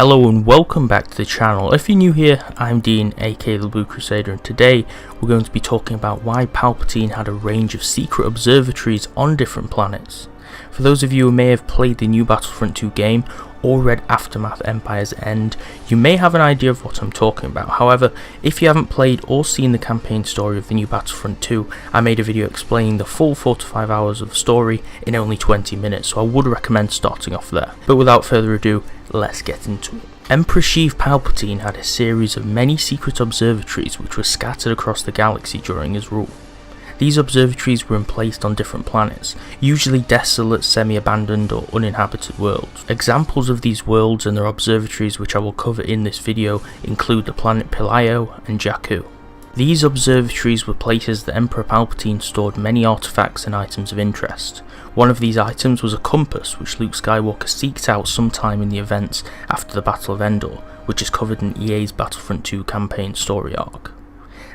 Hello and welcome back to the channel. If you're new here, I'm Dean, aka the Blue Crusader, and today we're going to be talking about why Palpatine had a range of secret observatories on different planets. For those of you who may have played the new Battlefront 2 game or read Aftermath Empire's End, you may have an idea of what I'm talking about. However, if you haven't played or seen the campaign story of the new Battlefront 2, I made a video explaining the full 4 to 5 hours of the story in only 20 minutes, so I would recommend starting off there. But without further ado, let's get into it. Emperor Sheev Palpatine had a series of many secret observatories which were scattered across the galaxy during his rule. These observatories were emplaced on different planets, usually desolate, semi-abandoned or uninhabited worlds. Examples of these worlds and their observatories which I will cover in this video include the planet Pillio and Jakku. These observatories were places that Emperor Palpatine stored many artifacts and items of interest. One of these items was a compass which Luke Skywalker seeked out sometime in the events after the Battle of Endor, which is covered in EA's Battlefront 2 campaign story arc.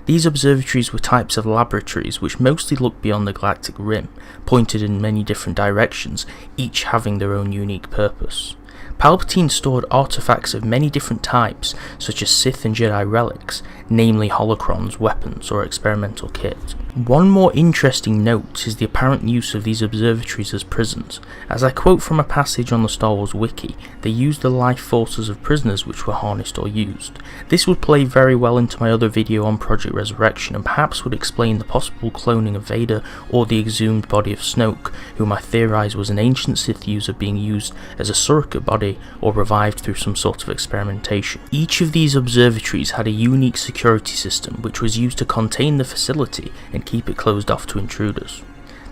These observatories were types of laboratories which mostly looked beyond the galactic rim, pointed in many different directions, each having their own unique purpose. Palpatine stored artifacts of many different types, such as Sith and Jedi relics, namely holocrons, weapons, or experimental kit. One more interesting note is the apparent use of these observatories as prisons. As I quote from a passage on the Star Wars wiki, they used the life forces of prisoners which were harnessed or used. This would play very well into my other video on Project Resurrection and perhaps would explain the possible cloning of Vader or the exhumed body of Snoke, whom I theorise was an ancient Sith user being used as a surrogate body or revived through some sort of experimentation. Each of these observatories had a unique security system which was used to contain the facility and keep it closed off to intruders.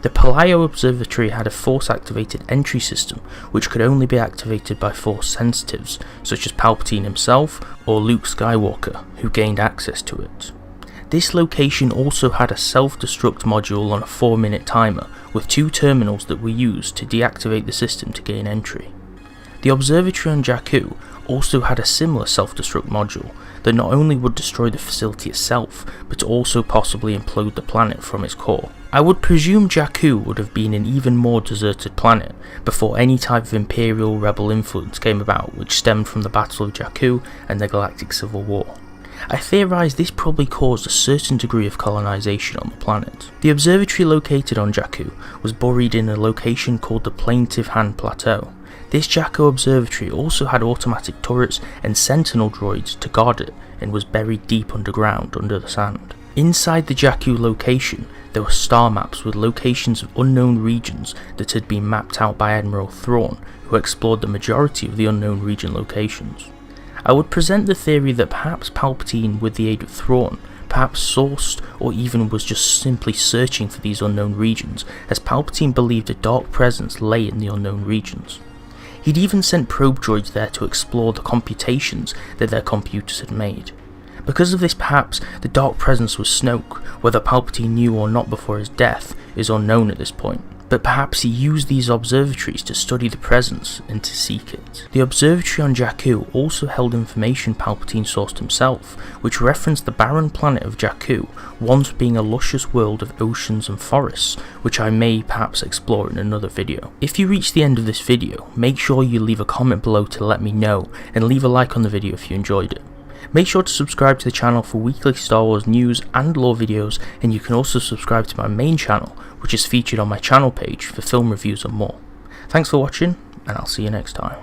The Pillio Observatory had a Force-activated entry system which could only be activated by Force sensitives such as Palpatine himself or Luke Skywalker, who gained access to it. This location also had a self-destruct module on a 4-minute timer with 2 terminals that were used to deactivate the system to gain entry. The observatory on Jakku also had a similar self-destruct module that not only would destroy the facility itself, but also possibly implode the planet from its core. I would presume Jakku would have been an even more deserted planet before any type of Imperial Rebel influence came about, which stemmed from the Battle of Jakku and the Galactic Civil War. I theorise this probably caused a certain degree of colonisation on the planet. The observatory located on Jakku was buried in a location called the Plaintive Hand Plateau. This Jakku observatory also had automatic turrets and sentinel droids to guard it and was buried deep underground under the sand. Inside the Jakku location there were star maps with locations of unknown regions that had been mapped out by Admiral Thrawn, who explored the majority of the unknown region locations. I would present the theory that perhaps Palpatine, with the aid of Thrawn, perhaps sourced or even was just simply searching for these unknown regions, as Palpatine believed a dark presence lay in the unknown regions. He'd even sent probe droids there to explore the computations that their computers had made. Because of this, perhaps the dark presence was Snoke. Whether Palpatine knew or not before his death is unknown at this point, but perhaps he used these observatories to study the presence and to seek it. The observatory on Jakku also held information Palpatine sourced himself, which referenced the barren planet of Jakku once being a luscious world of oceans and forests, which I may perhaps explore in another video. If you reach the end of this video, make sure you leave a comment below to let me know, and leave a like on the video if you enjoyed it. Make sure to subscribe to the channel for weekly Star Wars news and lore videos, and you can also subscribe to my main channel, which is featured on my channel page for film reviews and more. Thanks for watching, and I'll see you next time.